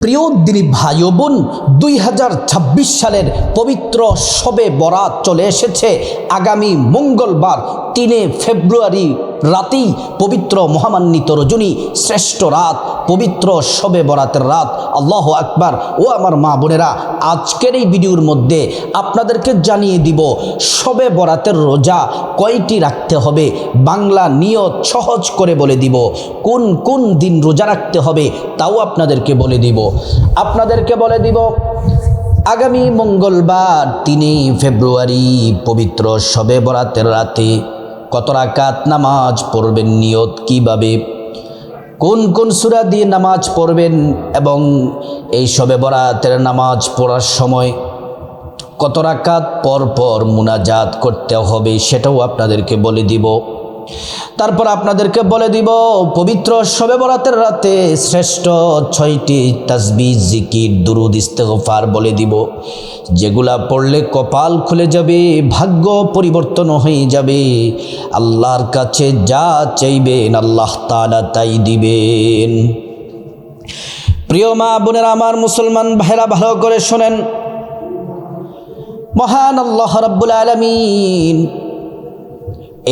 প্রিয় দিনী ভাই ও বোন, 2026 সালের পবিত্র শবে বরাত চলে এসেছে। আগামী মঙ্গলবার 3 ফেব্রুয়ারি রাতেই পবিত্র মহামান্বিত রজনী, শ্রেষ্ঠ রাত, পবিত্র শবে বরাতের রাত। আল্লাহু আকবার। ও আমার মা বোনেরা, আজকের এই ভিডিওর মধ্যে আপনাদেরকে জানিয়ে দিব শবে বরাতের রোজা কয়টি রাখতে হবে। বাংলা নিয়ত সহজ করে বলে দিব। কোন কোন দিন রোজা রাখতে হবে তাও আপনাদেরকে বলে দিব। আগামী মঙ্গলবার 3 ফেব্রুয়ারি পবিত্র শবে বরাতের রাতে কত রাকাত নামাজ পড়বেন, নিয়ত কিভাবে, কোন কোন সূরা দিয়ে নামাজ পড়বেন এবং এই শবে বরাতের নামাজ পড়ার সময় কত রাকাত পর পর মুনাজাত করতে হবে সেটাও আপনাদেরকে বলে দিব। তারপর আপনাদেরকে বলে দিব পবিত্র শবে বরাতের রাতে শ্রেষ্ঠ 6টি তাসবিহ, জিকির, দুরুদ, ইস্তেগফার বলে দিব, যেগুলা পড়লে কপাল খুলে যাবে, ভাগ্য পরিবর্তন হয়ে যাবে। আল্লাহর কাছে যা চাইবেন আল্লাহ তাআলা তাই দিবেন। প্রিয় মা বোনেরা, আমার মুসলমান ভাইরা, ভালো করে শোনেন। মহান আল্লাহ রাব্বুল আলামিন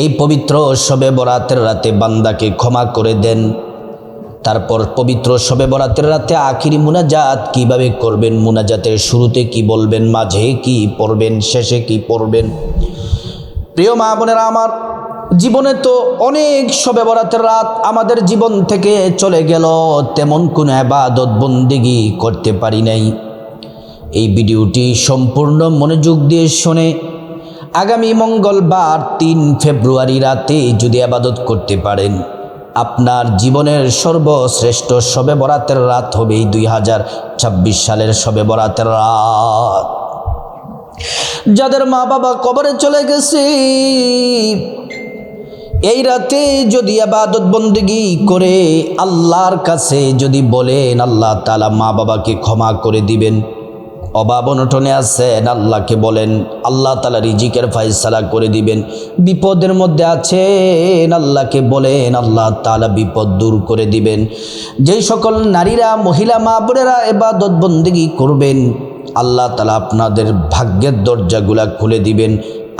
এই পবিত্র শবে বরাতের রাতে বান্দাকে ক্ষমা করে দেন। তারপর পবিত্র শবে বরাতের রাতে আখিরি মুনাজাত কিভাবে করবেন, মুনাজাতের শুরুতে কি বলবেন, মাঝে কি পড়বেন, শেষে কি পড়বেন। প্রিয় মা বোনেরা, আমার জীবনে তো অনেক শবে বরাতের রাত আমাদের জীবন থেকে চলে গেল, তেমন কোনো ইবাদত বন্দেগী করতে পারি নাই। এই ভিডিওটি সম্পূর্ণ মনোযোগ দিয়ে শুনে আগামী মঙ্গলবার 3 ফেব্রুয়ারি রাতে যদি ইবাদত করতে পারেন, আপনার জীবনের সর্বশ্রেষ্ঠ শবে বরাতের রাত হবে এই 2026 সালের শবে বরাতের রাত। যাদের মা বাবা কবরে চলে গেছে, এই রাতে যদি ইবাদত বন্দেগী করে আল্লাহর কাছে যদি বলেন, আল্লাহ তাআলা মা বাবাকে ক্ষমা করে দিবেন। অভাব অনটনে আছেন, আল্লাহকে বলেন, আল্লাহ তাআলা রিজিকের ফয়সালা করে দিবেন। বিপদের মধ্যে আছেন, আল্লাহকে বলেন, আল্লাহ তাআলা বিপদ দূর করে দিবেন। যেই সকল নারীরা, মহিলা, মা বোনেরা ইবাদত বন্দেগী করবেন, আল্লাহ তাআলা আপনাদের ভাগ্যের দরজাগুলা খুলে দিবেন।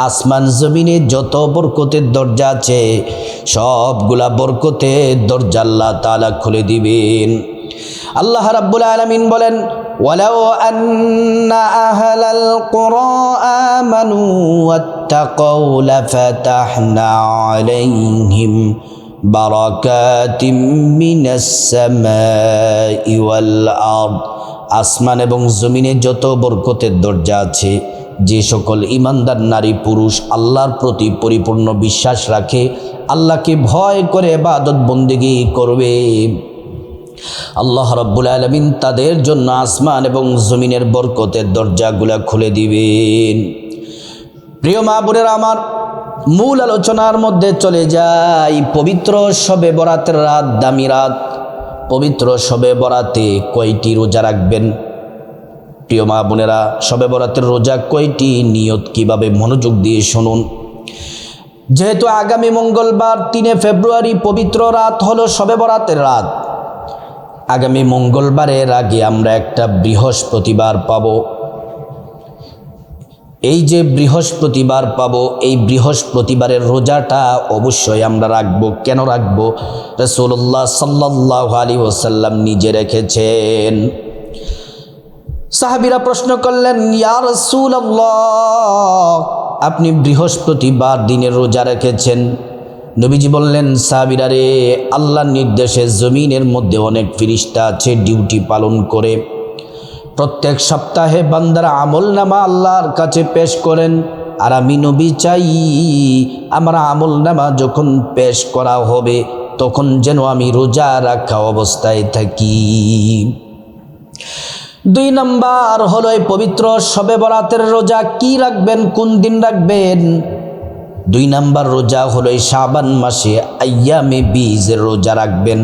আসমান জমিনে যত বরকতের দরজা আছে সবগুলা বরকতের দরজা আল্লাহ তাআলা খুলে দিবেন। আল্লাহ রাব্বুল আলামিন বলেন, ওয়ালাউ আন্না আহলাল কুরা আমানু ওয়াত্তাকাউ লাফাতাহনা আলাইহিম বারাকাতিম মিনাস সামাই ওয়াল আরদ। আসমান এবং জমিনে যত বরকতের দরজা আছে, যে সকল ঈমানদার নারী পুরুষ আল্লাহর প্রতি পরিপূর্ণ বিশ্বাস রাখে, আল্লাহকে ভয় করে ইবাদত বন্দেগী করবে, আল্লাহ রাব্বুল আলামিন তাদের জন্য আসমান এবং জমিনের বরকতের দরজাগুলা খুলে দিবেন। প্রিয় মা বোনেরা, আমার মূল আলোচনার মধ্যে চলে যাই। পবিত্র শবে বরাতের রাত, দামি রাত। পবিত্র শবে বরাতে কয়টি রোজা রাখবেন? প্রিয় মা বোনেরা, শবে বরাতের রোজা কয়টি, নিয়ত কিভাবে, মনোযোগ দিয়ে শুনুন। যেহেতু আগামী মঙ্গলবার 3 ফেব্রুয়ারি পবিত্র রাত হলো শবে বরাতের রাত, আগামী মঙ্গলবারের আগে আমরা একটা বৃহস্পতিবার পাব। এই যে বৃহস্পতিবার পাব, এই বৃহস্পতিবারের রোজাটা অবশ্যই আমরা রাখবো। কেন রাখবো? রাসূলুল্লাহ সাল্লাল্লাহু আলাইহি ওয়াসাল্লাম নিজে রেখেছেন। সাহাবীরা প্রশ্ন করলেন, ইয়া রাসূলুল্লাহ, আপনি বৃহস্পতিবার দিনের রোজা রেখেছেন। নবীজি বললেন, সাহাবীরা রে, আল্লাহর নির্দেশে জমিনের মধ্যে অনেক ফেরেশতা আছে, ডিউটি পালন করে। প্রত্যেক সপ্তাহে বান্দারা আমলনামা আল্লাহর কাছে পেশ করেন। আর আমি নবী চাই আমার আমলনামা যখন পেশ করা হবে তখন যেন আমি রোজা রাখা অবস্থায় থাকি। 2 নম্বর হলো এই পবিত্র শবে বরাতের রোজা কি রাখবেন, কোন দিন রাখবেন? 2 নম্বর রোজা হলো এই শাবান মাসে আইয়ামে বীজের রোজা রাখবেন।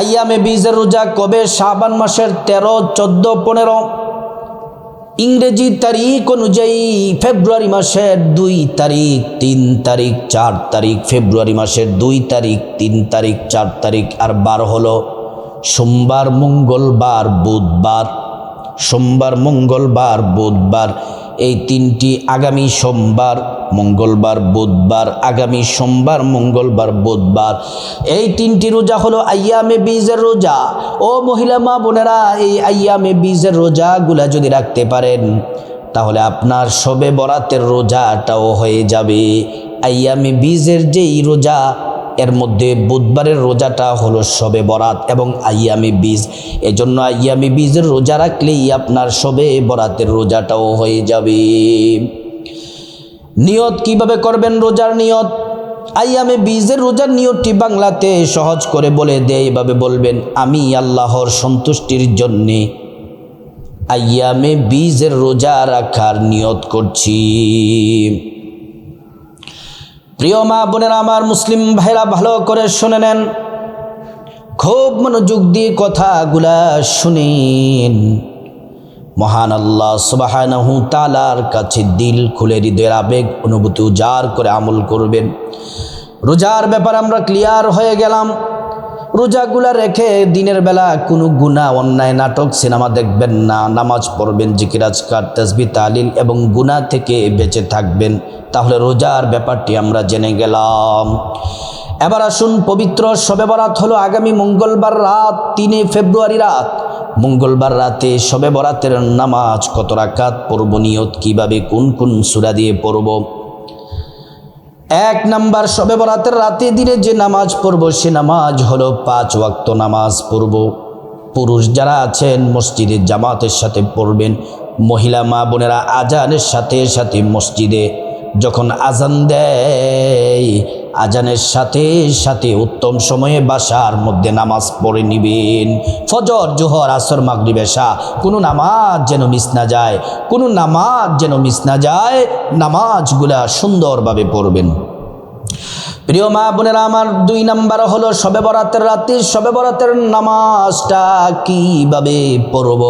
আইয়ামে বীজের রোজা কবে? শাবান মাসের 13, 14, 15। ইংরেজি তারিখ অনুযায়ী ফেব্রুয়ারি মাসের 2 তারিখ, 3 তারিখ, 4 তারিখ। ফেব্রুয়ারি মাসের 2 তারিখ, 3 তারিখ, 4 তারিখ আর 12 হলো সোমবার, মঙ্গলবার, বুধবার। সোমবার, মঙ্গলবার, বুধবার এই তিনটি, আগামী সোমবার, মঙ্গলবার, বুধবার, আগামী সোমবার, মঙ্গলবার, বুধবার এই তিনটি রোজা হলো আইয়ামে বীজের রোজা। ও মহিলা মা বোনেরা, এই আইয়ামে বীজের রোজাগুলা যদি রাখতে পারেন তাহলে আপনার শবে বরাতের রোজাটাও হয়ে যাবে। আইয়ামে বীজের যেই রোজা, এর মধ্যে বুধবারের রোজাটা হলো শবে বরাত এবং আইয়ামে বীজ। এজন্য আইয়ামে বীজের রোজা রাখলেই আপনার শবে বরাতের রোজাটাও হয়ে যাবে। নিয়ত কিভাবে করবেন? রোজার নিয়ত, আইয়ামে বীজের রোজার নিয়তটি বাংলাতে সহজ করে বলে দেয়, এভাবে বলবেন, আমি আল্লাহর সন্তুষ্টির জন্যে আইয়ামে বীজের রোজা রাখার নিয়ত করছি। প্রিয় মা বোনেরা আমার, মুসলিম ভাইরা ভালো করে শুনে নেন, খুব মনোযোগ দিয়ে কথাগুলা শুনেন। মহান আল্লাহ সুবহানাহু তাআলার কাছে দিল খুলে, হৃদয়ের আবেগ অনুভূতি উজাড় করে আমল করবেন। রোজার ব্যাপার আমরা ক্লিয়ার হয়ে গেলাম। রোজাগুলা রেখে দিনের বেলা কোনো গুনাহ, অন্যায়, নাটক, সিনেমা দেখবেন না। নামাজ পড়বেন, জিকির আজকার, তাসবিহ, তাহলিল এবং গুনাহ থেকে বেঁচে থাকবেন। তাহলে রোজার ব্যাপারটি আমরা জেনে গেলাম। এবার আসুন, পবিত্র শবে বরাত হলো আগামী মঙ্গলবার রাত, 3 ফেব্রুয়ারি রাত। মঙ্গলবার রাতে শবে বরাতের নামাজ কত রাকাত পড়ব, নিয়ত কিভাবে, কোন কোন সূরা দিয়ে পড়ব। 1 নাম্বার, শবে বরাতের রাতে দিনে যে নামাজ পড়ব সে নামাজ হলো 5 ওয়াক্ত নামাজ পড়ব। পুরুষ যারা আছেন মসজিদে জামাতের সাথে পড়বেন। মহিলা মা বোনেরা আজানের সাথে সাথে মসজিদে যখন আজান দেয়, আজানের সাথে সাথে উত্তম সময়ে বাসার মধ্যে নামাজ পড়ে নিবেন। ফজর, জোহর, আসর, মাগরিব, এশা কোনো নামাজ যেন মিস না যায়, কোনো নামাজ যেন মিস না যায়। নামাজগুলা সুন্দরভাবে পড়বেন। প্রিয় মা বোনেরা আমার, 2 নাম্বার হলো শবে বরাতের রাতে শবে বরাতের নামাজটা কিভাবে পড়ব।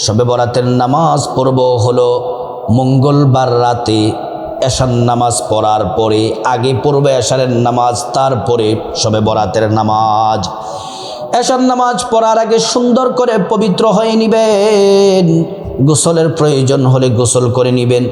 শবে বরাতের নামাজ পড়ব হলো মঙ্গলবার রাতে এশার নামাজ পড়ার পরে, আগে পড়বে এশারের নামাজ, তারপরে শবে বরাতের নামাজ। এশার নামাজ পড়ার আগে সুন্দর করে পবিত্র হয়ে নিবেন। গোসলের প্রয়োজন হলে গোসল করে নিবেন,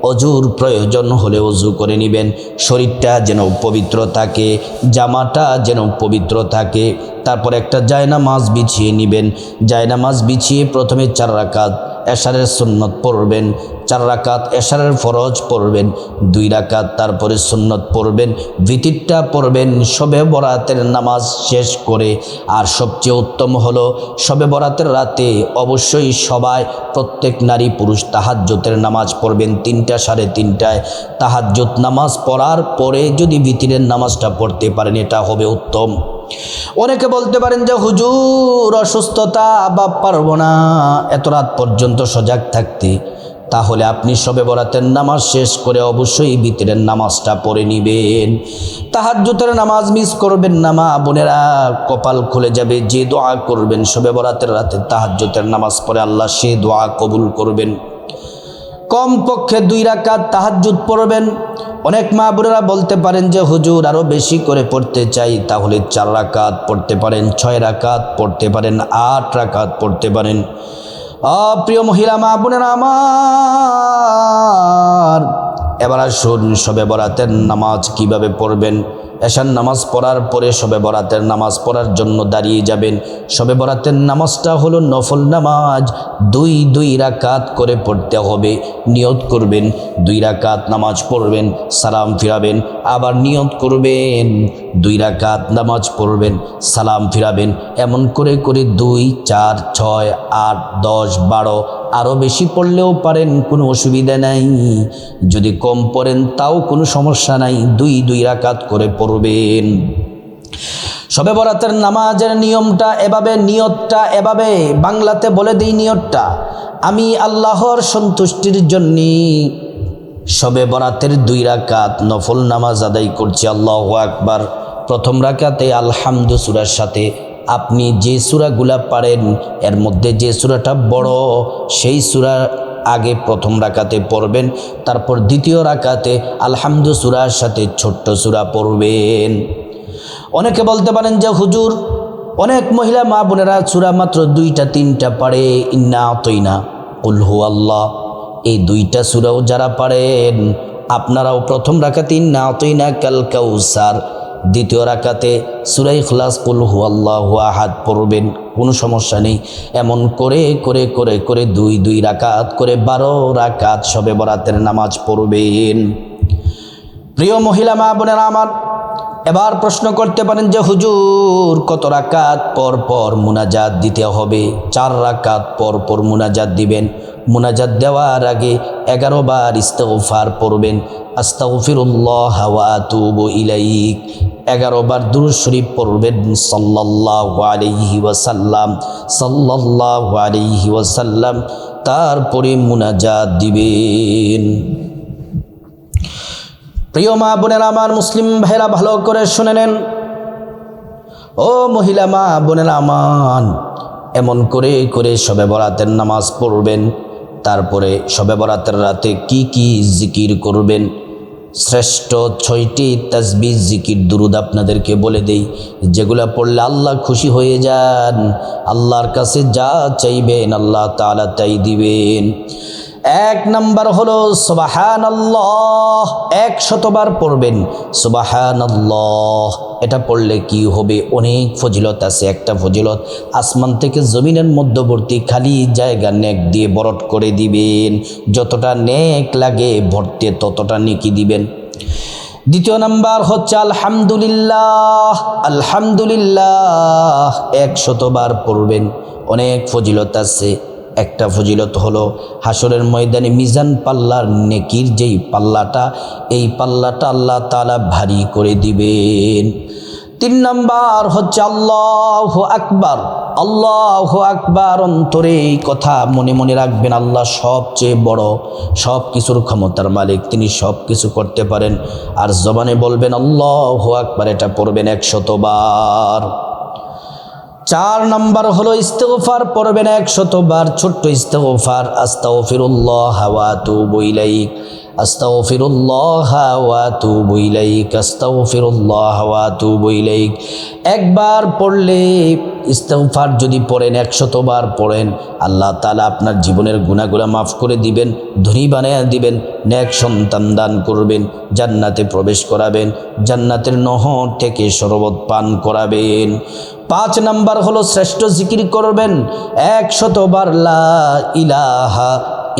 অজুর প্রয়োজন হলে অজু করে নেবেন। শরীরটা যেন পবিত্র থাকে, জামাটা যেন পবিত্র থাকে। তারপর একটা জায়নামাজ বিছিয়ে নেবেন। জায়নামাজ বিছিয়ে প্রথমে 4 রাকাত এশারের সুন্নত পড়বেন, 4 রাকাত এশারের ফরজ পড়বেন, 2 রাকাত তারপরে সুন্নত পড়বেন, ভিতরটা পড়বেন শবে বরাতের নামাজ শেষ করে। আর সবচেয়ে উত্তম হলো শবে বরাতের রাতে অবশ্যই সবাই, প্রত্যেক নারী পুরুষ তাহাজ্জুদের নামাজ পড়বেন 3টা 3:30টায়। তাহাজ্জুদ নামাজ পড়ার পরে যদি ভিতরের নামাজটা পড়তে পারেন এটা হবে উত্তম। অনেকে বলতে পারেন যে হুজুর অসুস্থতা বা পারবো না এত রাত পর্যন্ত সজাগ থাকতে, তাহলে আপনি শবে বরাতের নামাজ শেষ করে অবশ্যই ভিতরের নামাজটা পড়ে নেবেন। তাহাজ্জুদের নামাজ মিস করবেন না মা বোনেরা, কপাল খুলে যাবে। যে দোয়া করবেন শবে বরাতের রাতে তাহাজ্জুদের নামাজ পড়ে, আল্লাহ সে দোয়া কবুল করবেন। কমপক্ষে 2 রাকাত তাহাজ্জুদ পড়বেন। অনেক মা বোনেরা বলতে পারেন যে হুজুর আরও বেশি করে পড়তে চাই, তাহলে 4 রাকাত পড়তে পারেন, 6 রাকাত পড়তে পারেন, 8 রাকাত পড়তে পারেন। প্রিয় মহিলা মা বোনেরা আমার, এবার আসুন শবে বরাতের নামাজ কিভাবে পড়বেন। এশার নামাজ পড়ার পরে শবে বরাতের নামাজ পড়ার জন্য দাঁড়িয়ে যাবেন। শবে বরাতের নামাজটা হলো নফল নামাজ, 2 রাকাত করে পড়তে হবে। নিয়ত করবেন 2 রাকাত নামাজ পড়বেন, সালাম ফিরাবেন, আবার নিয়ত করবেন 2 রাকাত নামাজ পড়বেন, সালাম ফিরাবেন। এমন করে করে 2, 4, 6, 8, 10, 12 আরও বেশি পড়লেও পারেন, কোনো অসুবিধা নাই। যদি কম পড়েন তাও কোনো সমস্যা নাই, 2 রাকাত করে পড়বেন। শবে বরাতের নামাজের নিয়মটা এভাবে, নিয়তটা এভাবে, বাংলাতে বলে দিই নিয়তটা। আমি আল্লাহর সন্তুষ্টির জন্যে শবে বরাতের 2 রাকাত নফল নামাজ আদায় করছি। আল্লাহু আকবার। প্রথম রাকাতে আলহামদু সূরার সাথে আপনি যে সূরাগুলা পারেন এর মধ্যে যে সূরাটা বড় সেই সূরা আগে প্রথম রাকাতে পড়বেন, তারপর দ্বিতীয় রাকাতে আলহামদু সূরার সাথে ছোট্ট সূরা পড়বেন। অনেকে বলতে পারেন যে হুজুর অনেক মহিলা মা বোনেরা সূরা মাত্র 2টা 3টা পারে, ইন্না আতাইনা, কুল হু আল্লাহ, এই 2টা সূরাও যারা পারেন আপনারাও প্রথম রাকাতে ইন্না আতাইনা কাল কাউসার, দ্বিতীয় রাকাতে সূরা ইখলাস কুল হু আল্লাহু আহাদ পড়বেন, কোনো সমস্যা নেই। এমন করে করে করে করে 2 রাকাত করে 12 রাকাত শবে বরাতের নামাজ পড়বেন। প্রিয় মহিলা মা বোনেরা আমার, এবার প্রশ্ন করতে পারেন যে হুজুর কত রাকাত পর পর মুনাজাত দিতে হবে? 4 রাকাত পর পর মুনাজাত দিবেন। মুনাজাত দেওয়ার আগে 11 বার ইস্তিগফার পড়বেন, আস্তাগফিরুল্লাহ ওয়া আতুবু ইলাইক। 11 বার দুরূদ শরীফ পড়বেন, সাল্লাল্লাহু আলাইহি ওয়াসাল্লাম, সাল্লাল্লাহু আলাইহি ওয়াসাল্লাম। তারপরে মুনাজাত দিবেন। প্রিয় মা বোনেরা আমার, মুসলিম ভাইরা ভালো করে শুনে নেন। ও মহিলা মা বোনেরা আমার, এমন করে করে শবে বরাতের নামাজ পড়বেন। তারপরে শবে বরাতের রাতে কি কি জিকির করবেন? শ্রেষ্ঠ 6টি তাসবিহ জিকির দুরুদ আপনাদেরকে বলে দেই, যেগুলো পড়লে আল্লাহ খুশি হয়ে যান। আল্লাহর কাছে যা চাইবেন আল্লাহ তাআলা তাই দিবেন। 1 নাম্বার হলো সুবহানাল্লাহ, 100 বার পড়বেন সুবহানাল্লাহ। এটা পড়লে কি হবে? অনেক ফজিলত আছে। একটা ফজিলত, আসমান থেকে জমিনের মধ্যবর্তী খালি জায়গা নেক দিয়ে ভরট করে দিবেন। যতটা নেক লাগে ভরতে ততটা নেকি দিবেন। 2 নাম্বার হচ্ছে আলহামদুলিল্লাহ, আলহামদুলিল্লাহ 100 বার পড়বেন। অনেক ফজিলত আছে। একটা ফজিলত হলো হাসরের ময়দানে মিজান পাল্লার নেকির যেই পাল্লাটা, এই পাল্লাটা আল্লাহ তাআলা ভারী করে দিবেন। 3 নাম্বার হচ্ছে আল্লাহু আকবার, আল্লাহু আকবার। অন্তরে এই কথা মনে মনে রাখবেন, আল্লাহ সবচেয়ে বড়, সব কিছুর ক্ষমতার মালিক, তিনি সব কিছু করতে পারেন। আর জবানে বলবেন আল্লাহু আকবার, এটা পড়বেন 100 বার। 4 নাম্বার হলো ইস্তিগফার পড়বেন 100 বার। ছোট্ট ইস্তিগফার, আস্তাগফিরুল্লাহ ওয়া আতুবু ইলাইক, আস্তাগফিরুল্লাহ ওয়া আতুবু ইলাইক, আস্তাগফিরুল্লাহ ওয়া আতুবু ইলাইক। একবার পড়লে ইস্তিগফার যদি পড়েন 100 বার পড়েন, আল্লাহ তাআলা আপনার জীবনের গুনাহগুলো মাফ করে দিবেন, ধনী বানায়া দিবেন, নেক সন্তান দান করবেন, জান্নাতে প্রবেশ করাবেন, জান্নাতের নহর থেকে শরবত পান করাবেন। 5 নাম্বার হলো শ্রেষ্ঠ জিকির করবেন 100 বার লা ইলাহা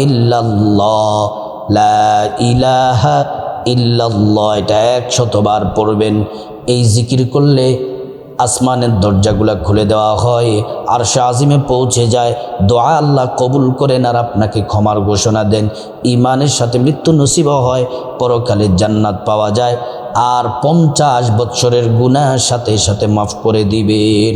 ইল্লাল্লাহ, লা ইলাহা ইল্লাল্লাহ, এটা 100 বার পড়বেন। এই জিকির করলে আসমানের দরজাগুলো খুলে দেওয়া হয়, আরশে আজিমে পৌঁছে যায়, দোয়া আল্লাহ কবুল করেন আর আপনাকে ক্ষমার ঘোষণা দেন। ইমানের সাথে মৃত্যু নসিব হয়, পরকালে জান্নাত পাওয়া যায়, আর 50 বৎসরের গুনাহ সাথে সাথে মাফ করে দিবেন।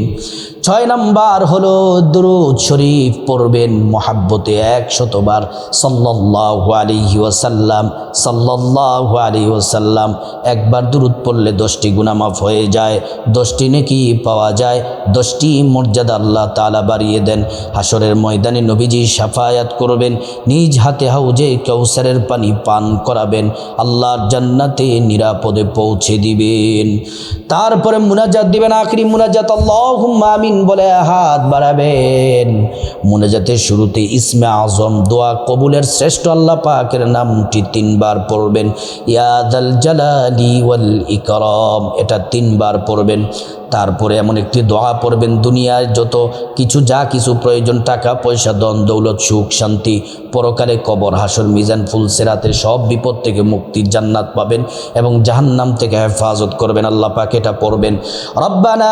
6 নাম্বার হলো দুরূদ শরীফ পড়বেন মহাব্বতে 100 বার, সাল্লাল্লাহু আলাইহি ওয়াসাল্লাম, সাল্লাল্লাহু আলাইহি ওয়াসাল্লাম। একবার দুরূদ পড়লে 10টি গুনাহ মাফ হয়ে যায়, 10টি নেকি পাওয়া যায়, 10টি মর্যাদা আল্লাহ তাআলা বাড়িয়ে দেন। হাসরের ময়দানে নবীজি শাফায়াত করবেন, নিজ হাতে হাউজে কাউসারের পানি পান করাবেন, আল্লাহর জান্নাতে নিরাপদে পৌঁছে দিবেন। তারপরে মুনাজাত দিবেন, আখরি মুনাজাত আল্লাহুম্মা আমিন বলে হাত বাড়াবেন। মুনাজাতের শুরুতে ইসমে আজম, দোয়া কবুলের শ্রেষ্ঠ আল্লাহ পাকের নামটি 3 বার পড়বেন, ইয়া যাল জালালি ওয়াল ইকরাম, এটা 3 বার পড়বেন। তারপরে এমন একটি দোয়া পড়বেন, দুনিয়ায় যত কিছু যা কিছু প্রয়োজন, টাকা পয়সা ধন দৌলত সুখ শান্তি, পরকালে কবর হাসর মিজান ফুল সিরাতের সব বিপদ থেকে মুক্তি, জান্নাত পাবেন এবং জাহান্নাম থেকে হেফাজত করবেন আল্লাহ পাক। এটা পড়বেন, রব্বানা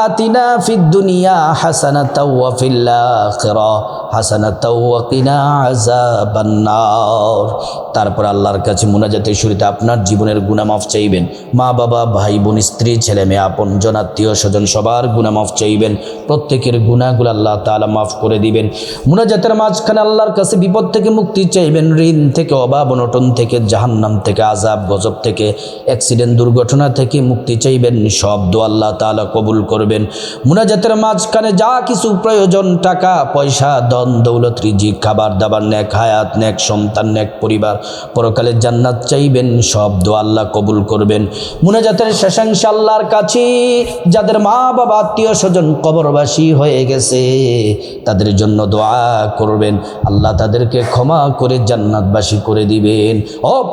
আতিনা ফিদ দুনিয়া হাসানাতাও ওয়া ফিল আখিরা হাসানাতাও ওয়া কিনা আযাবান্নার। তারপর আল্লাহর কাছে মুনাজাতের শুরুতে আপনার জীবনের গুনাহ মাফ চাইবেন, মা বাবা ভাই বোন স্ত্রী ছেলে মেয়ে আপনজন আত্মীয় স্বজন সবার গুনাহ মাফ চাইবেন, প্রত্যেকের গুনাহগুলো আল্লাহ তাআলা মাফ করে দিবেন। মুনাজাতের মাঝখানে আল্লাহর কাছে বিপদ থেকে মুক্তি চাইবেন, ঋণ থেকে, অভাব অনটন থেকে, জাহান্নাম থেকে, আযাব গজব থেকে, অ্যাক্সিডেন্ট দুর্ঘটনা থেকে মুক্তি চাইবেন। সব দোয়া আল্লাহ তাআলা কবুল করবেন। মুনাজাতের মাঝখানে যা কিছু প্রয়োজন, টাকা পয়সা ধন ধন দৌলত রিজিক খাবার দাবার নেক হায়াত নেক সন্তান নেক পরিবার পরকালের জান্নাত চাইবেন সব দোয়া আল্লাহ কবুল করবেন মুনাজাতের শেষাংশ আল্লাহর কাছে যাদের মা বাবা আত্মীয় স্বজন কবরবাসী হয়ে গেছে তাদের জন্য দোয়া করবেন আল্লাহ তাদেরকে ক্ষমা করে জান্নাতবাসী করে দিবেন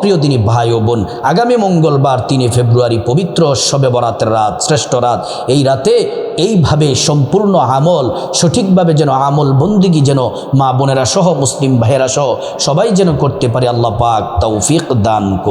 প্রিয় দিনী ভাই ও বোন আগামী মঙ্গলবার 3 ফেব্রুয়ারি পবিত্র শবে বরাতের রাত শ্রেষ্ঠ রাত এই রাতে এইভাবে সম্পূর্ণ আমল সঠিকভাবে যেন আমল বন্দিগি যেন মা বোনেরা সহ মুসলিম ভাইয়েরা সহ সবাই যেন করতে পারে আল্লাহ পাক তৌফিক দান করুন।